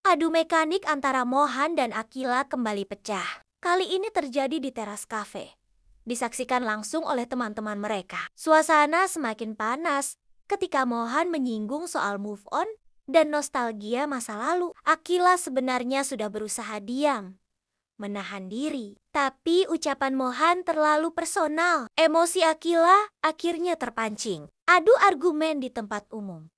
Adu mekanik antara Mohan dan Akila kembali pecah. Kali ini terjadi di teras kafe. Disaksikan langsung oleh teman-teman mereka. Suasana semakin panas ketika Mohan menyinggung soal move on dan nostalgia masa lalu. Akila sebenarnya sudah berusaha diam, menahan diri. Tapi ucapan Mohan terlalu personal. Emosi Akila akhirnya terpancing. Adu argumen di tempat umum.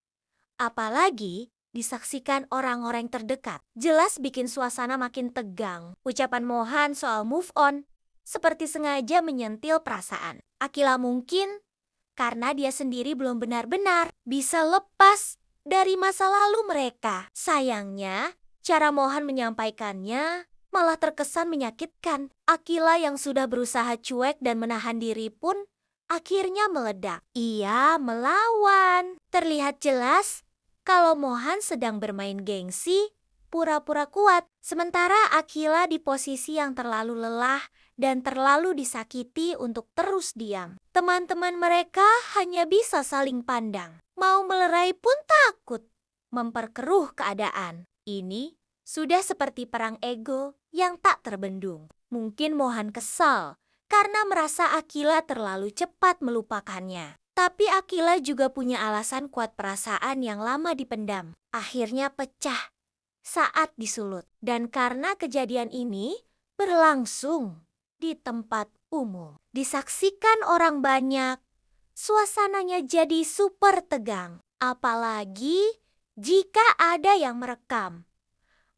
Apalagi disaksikan orang-orang terdekat. Jelas bikin suasana makin tegang. Ucapan Mohan soal move on seperti sengaja menyentil perasaan. Akila mungkin karena dia sendiri belum benar-benar bisa lepas dari masa lalu mereka. Sayangnya, cara Mohan menyampaikannya malah terkesan menyakitkan. Akila yang sudah berusaha cuek dan menahan diri pun akhirnya meledak. Ia melawan. Terlihat jelas kalau Mohan sedang bermain gengsi, pura-pura kuat. Sementara Akila di posisi yang terlalu lelah dan terlalu disakiti untuk terus diam. Teman-teman mereka hanya bisa saling pandang. Mau melerai pun takut memperkeruh keadaan. Ini sudah seperti perang ego yang tak terbendung. Mungkin Mohan kesal karena merasa Akila terlalu cepat melupakannya. Tapi Akila juga punya alasan kuat perasaan yang lama dipendam. Akhirnya pecah saat disulut. Dan karena kejadian ini berlangsung di tempat umum, disaksikan orang banyak, suasananya jadi super tegang. Apalagi jika ada yang merekam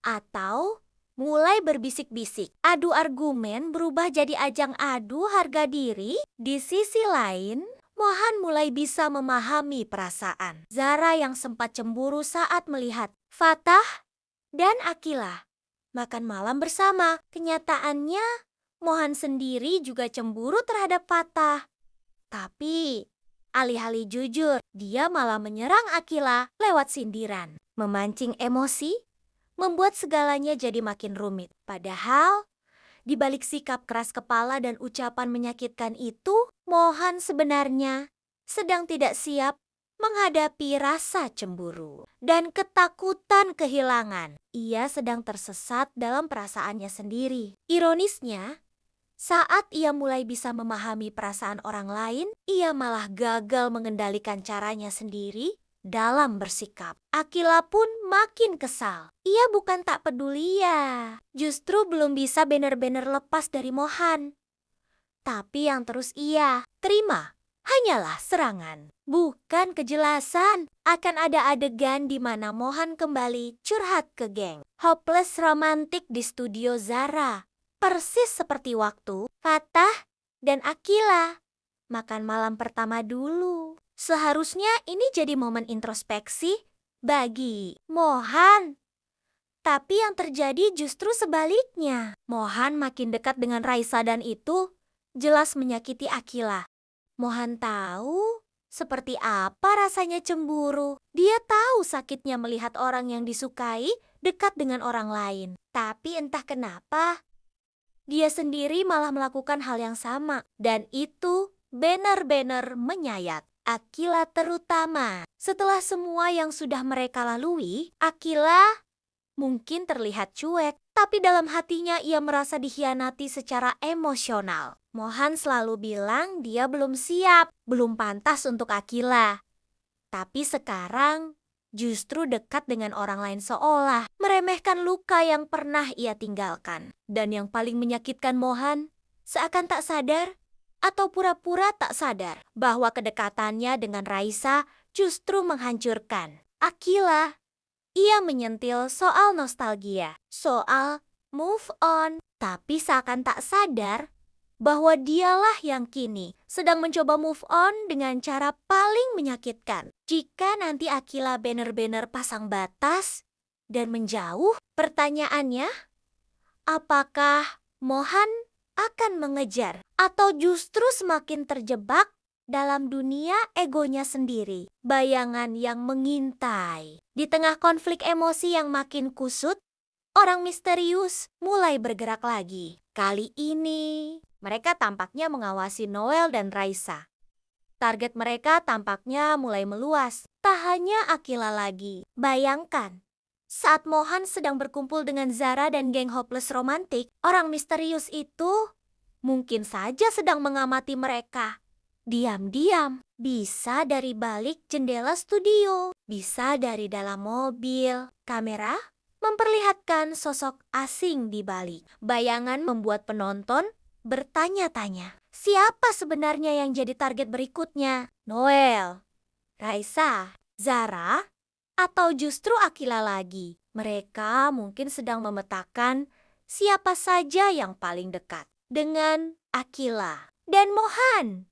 atau mulai berbisik-bisik. Adu argumen berubah jadi ajang adu harga diri. Di sisi lain, Mohan mulai bisa memahami perasaan Zara yang sempat cemburu saat melihat Fatah dan Akila makan malam bersama. Kenyataannya, Mohan sendiri juga cemburu terhadap Fatah. Tapi, alih-alih jujur, dia malah menyerang Akila lewat sindiran. Memancing emosi, membuat segalanya jadi makin rumit. Padahal, di balik sikap keras kepala dan ucapan menyakitkan itu, Mohan sebenarnya sedang tidak siap menghadapi rasa cemburu dan ketakutan kehilangan. Ia sedang tersesat dalam perasaannya sendiri. Ironisnya, saat ia mulai bisa memahami perasaan orang lain, ia malah gagal mengendalikan caranya sendiri dalam bersikap. Akila pun makin kesal. Ia bukan tak peduli ya, justru belum bisa benar-benar lepas dari Mohan. Tapi yang terus ia terima hanyalah serangan, bukan kejelasan. Akan ada adegan di mana Mohan kembali curhat ke geng. Hopeless romantik di studio Zara. Persis seperti waktu Fatah dan Akila makan malam pertama dulu. Seharusnya ini jadi momen introspeksi bagi Mohan. Tapi yang terjadi justru sebaliknya. Mohan makin dekat dengan Raisa dan itu jelas menyakiti Akila. Mohan tahu seperti apa rasanya cemburu. Dia tahu sakitnya melihat orang yang disukai dekat dengan orang lain. Tapi entah kenapa, dia sendiri malah melakukan hal yang sama. Dan itu benar-benar menyayat Akila terutama. Setelah semua yang sudah mereka lalui, Akila mungkin terlihat cuek, tapi dalam hatinya ia merasa dikhianati secara emosional. Mohan selalu bilang dia belum siap, belum pantas untuk Akila. Tapi sekarang justru dekat dengan orang lain seolah meremehkan luka yang pernah ia tinggalkan. Dan yang paling menyakitkan Mohan, seakan tak sadar atau pura-pura tak sadar bahwa kedekatannya dengan Raisa justru menghancurkan Akila. Ia menyentil soal nostalgia, soal move on, tapi seakan tak sadar bahwa dialah yang kini sedang mencoba move on dengan cara paling menyakitkan. Jika nanti Akila benar-benar pasang batas dan menjauh, pertanyaannya, apakah Mohan akan mengejar atau justru semakin terjebak dalam dunia egonya sendiri, bayangan yang mengintai. Di tengah konflik emosi yang makin kusut, orang misterius mulai bergerak lagi. Kali ini, mereka tampaknya mengawasi Noel dan Raisa. Target mereka tampaknya mulai meluas. Tak hanya Akila lagi. Bayangkan, Saat Mohan sedang berkumpul dengan Zara dan geng hopeless romantik, orang misterius itu mungkin saja sedang mengamati mereka. Diam-diam, bisa dari balik jendela studio, bisa dari dalam mobil. Kamera memperlihatkan sosok asing di balik. Bayangan membuat penonton bertanya-tanya, siapa sebenarnya yang jadi target berikutnya? Noel, Raisa, Zara, atau justru Akila lagi? Mereka mungkin sedang memetakan siapa saja yang paling dekat dengan Akila dan Mohan.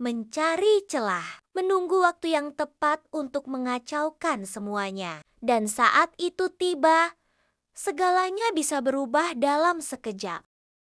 Mencari celah, menunggu waktu yang tepat untuk mengacaukan semuanya. Dan saat itu tiba, segalanya bisa berubah dalam sekejap.